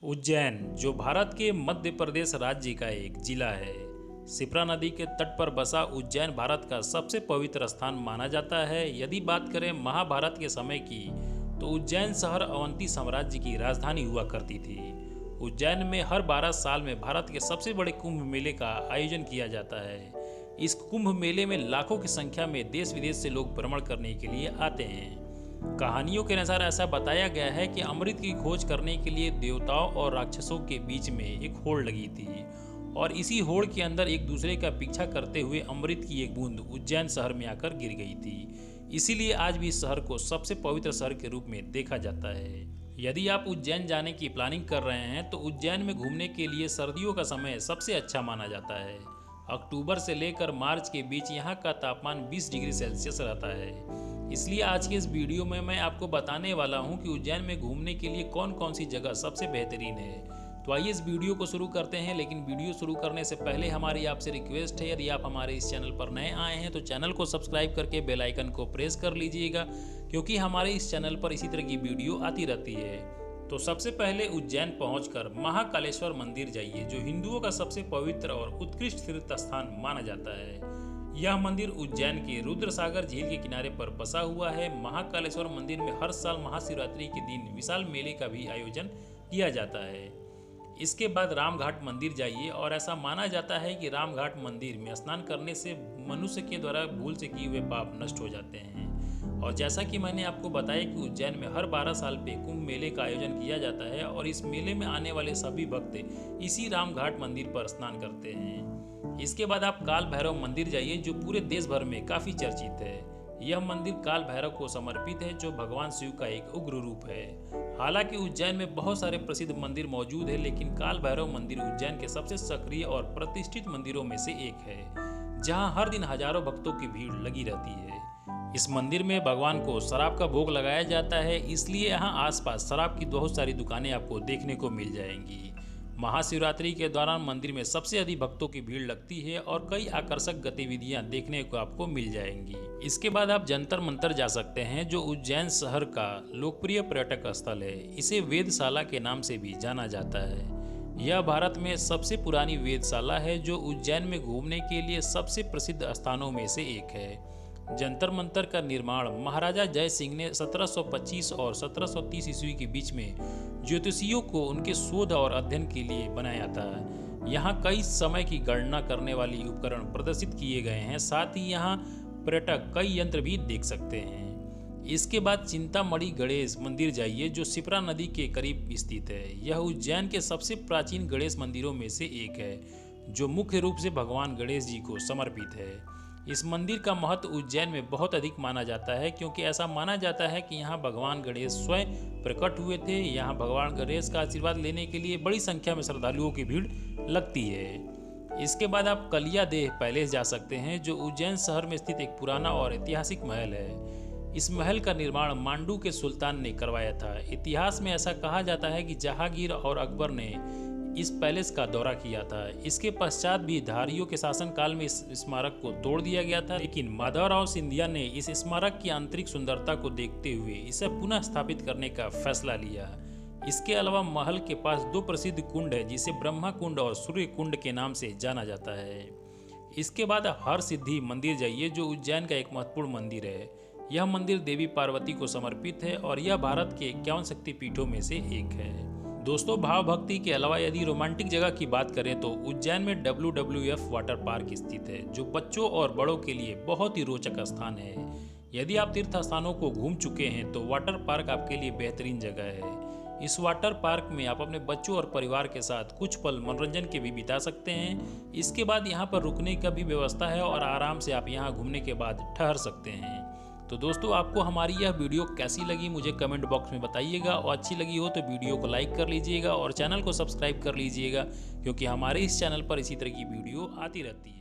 उज्जैन, जो भारत के मध्य प्रदेश राज्य का एक जिला है, शिप्रा नदी के तट पर बसा उज्जैन भारत का सबसे पवित्र स्थान माना जाता है। यदि बात करें महाभारत के समय की, तो उज्जैन शहर अवंती साम्राज्य की राजधानी हुआ करती थी। उज्जैन में हर 12 साल में भारत के सबसे बड़े कुंभ मेले का आयोजन किया जाता है। इस कुंभ मेले में लाखों की संख्या में देश विदेश से लोग भ्रमण करने के लिए आते हैं। कहानियों के अनुसार ऐसा बताया गया है कि अमृत की खोज करने के लिए देवताओं और राक्षसों के बीच में एक होड़ लगी थी और इसी होड़ के अंदर एक दूसरे का पीछा करते हुए अमृत की एक बूंद उज्जैन शहर में आकर गिर गई थी। इसीलिए आज भी इस शहर को सबसे पवित्र शहर के रूप में देखा जाता है। यदि आप उज्जैन जाने की प्लानिंग कर रहे हैं तो उज्जैन में घूमने के लिए सर्दियों का समय सबसे अच्छा माना जाता है। अक्टूबर से लेकर मार्च के बीच यहाँ का तापमान 20 डिग्री सेल्सियस रहता है। इसलिए आज के इस वीडियो में मैं आपको बताने वाला हूं कि उज्जैन में घूमने के लिए कौन कौन सी जगह सबसे बेहतरीन है। तो आइए इस वीडियो को शुरू करते हैं, लेकिन वीडियो शुरू करने से पहले हमारी आपसे रिक्वेस्ट है, यदि आप हमारे इस चैनल पर नए आए हैं तो चैनल को सब्सक्राइब करके बेल आइकन को प्रेस कर लीजिएगा, क्योंकि हमारे इस चैनल पर इसी तरह की वीडियो आती रहती है। तो सबसे पहले उज्जैन पहुंचकर महाकालेश्वर मंदिर जाइए, जो हिंदुओं का सबसे पवित्र और उत्कृष्ट तीर्थ स्थान माना जाता है। यह मंदिर उज्जैन के रुद्रसागर झील के किनारे पर बसा हुआ है। महाकालेश्वर मंदिर में हर साल महाशिवरात्रि के दिन विशाल मेले का भी आयोजन किया जाता है। इसके बाद रामघाट मंदिर जाइए, और ऐसा माना जाता है कि रामघाट मंदिर में स्नान करने से मनुष्य के द्वारा भूल से किए हुए पाप नष्ट हो जाते हैं। और जैसा कि मैंने आपको बताया कि उज्जैन में हर 12 साल पे कुंभ मेले का आयोजन किया जाता है और इस मेले में आने वाले सभी भक्त इसी रामघाट मंदिर पर स्नान करते हैं। इसके बाद आप काल भैरव मंदिर जाइए, जो पूरे देश भर में काफी चर्चित है। यह मंदिर काल भैरव को समर्पित है, जो भगवान शिव का एक उग्र रूप है। हालांकि उज्जैन में बहुत सारे प्रसिद्ध मंदिर मौजूद है, लेकिन काल भैरव मंदिर उज्जैन के सबसे सक्रिय और प्रतिष्ठित मंदिरों में से एक है, जहां हर दिन हजारों भक्तों की भीड़ लगी रहती है। इस मंदिर में भगवान को शराब का भोग लगाया जाता है, इसलिए यहाँ आसपास शराब की बहुत सारी दुकानें आपको देखने को मिल जाएंगी। महाशिवरात्रि के दौरान मंदिर में सबसे अधिक भक्तों की भीड़ लगती है और कई आकर्षक गतिविधियां देखने को आपको मिल जाएंगी। इसके बाद आप जंतर मंतर जा सकते हैं, जो उज्जैन शहर का लोकप्रिय पर्यटक स्थल है। इसे वेधशाला के नाम से भी जाना जाता है। यह भारत में सबसे पुरानी वेधशाला है, जो उज्जैन में घूमने के लिए सबसे प्रसिद्ध स्थानों में से एक है। जंतर मंतर का निर्माण महाराजा जय सिंह ने 1725 और 1730 ईस्वी के बीच में ज्योतिषियों को उनके शोध और अध्ययन के लिए बनाया था। यहाँ कई समय की गणना करने वाली उपकरण प्रदर्शित किए गए हैं। साथ ही यहाँ पर्यटक कई यंत्र भी देख सकते हैं। इसके बाद चिंतामणि गणेश मंदिर जाइए, जो शिप्रा नदी के करीब स्थित है। यह उज्जैन के सबसे प्राचीन गणेश मंदिरों में से एक है, जो मुख्य रूप से भगवान गणेश जी को समर्पित है। इस मंदिर का महत्व उज्जैन में बहुत अधिक माना जाता है, क्योंकि ऐसा माना जाता है कि यहाँ भगवान गणेश स्वयं प्रकट हुए थे। यहाँ भगवान गणेश का आशीर्वाद लेने के लिए बड़ी संख्या में श्रद्धालुओं की भीड़ लगती है। इसके बाद आप कलिया देह पैलेस जा सकते हैं, जो उज्जैन शहर में स्थित एक पुराना और ऐतिहासिक महल है। इस महल का निर्माण मांडू के सुल्तान ने करवाया था। इतिहास में ऐसा कहा जाता है कि जहांगीर और अकबर ने इस पैलेस का दौरा किया था। इसके पश्चात भी धारियों के शासनकाल में इस स्मारक को तोड़ दिया गया था, लेकिन माधवराव सिंधिया ने इस स्मारक की आंतरिक सुंदरता को देखते हुए इसे पुनः स्थापित करने का फैसला लिया। इसके अलावा महल के पास 2 प्रसिद्ध कुंड है, जिसे ब्रह्मा कुंड और सूर्य कुंड के नाम से जाना जाता है। इसके बाद हर सिद्धि मंदिर जाइए, जो उज्जैन का एक महत्वपूर्ण मंदिर है। यह मंदिर देवी पार्वती को समर्पित है और यह भारत के 51 शक्तिपीठों में से एक है। दोस्तों, भाव भक्ति के अलावा यदि रोमांटिक जगह की बात करें तो उज्जैन में WWF वाटर पार्क स्थित है, जो बच्चों और बड़ों के लिए बहुत ही रोचक स्थान है। यदि आप तीर्थ स्थानों को घूम चुके हैं तो वाटर पार्क आपके लिए बेहतरीन जगह है। इस वाटर पार्क में आप अपने बच्चों और परिवार के साथ कुछ पल मनोरंजन के भी बिता सकते हैं। इसके बाद यहाँ पर रुकने का भी व्यवस्था है और आराम से आप यहाँ घूमने के बाद ठहर सकते हैं। तो दोस्तों, आपको हमारी यह वीडियो कैसी लगी मुझे कमेंट बॉक्स में बताइएगा, और अच्छी लगी हो तो वीडियो को लाइक कर लीजिएगा और चैनल को सब्सक्राइब कर लीजिएगा, क्योंकि हमारे इस चैनल पर इसी तरह की वीडियो आती रहती है।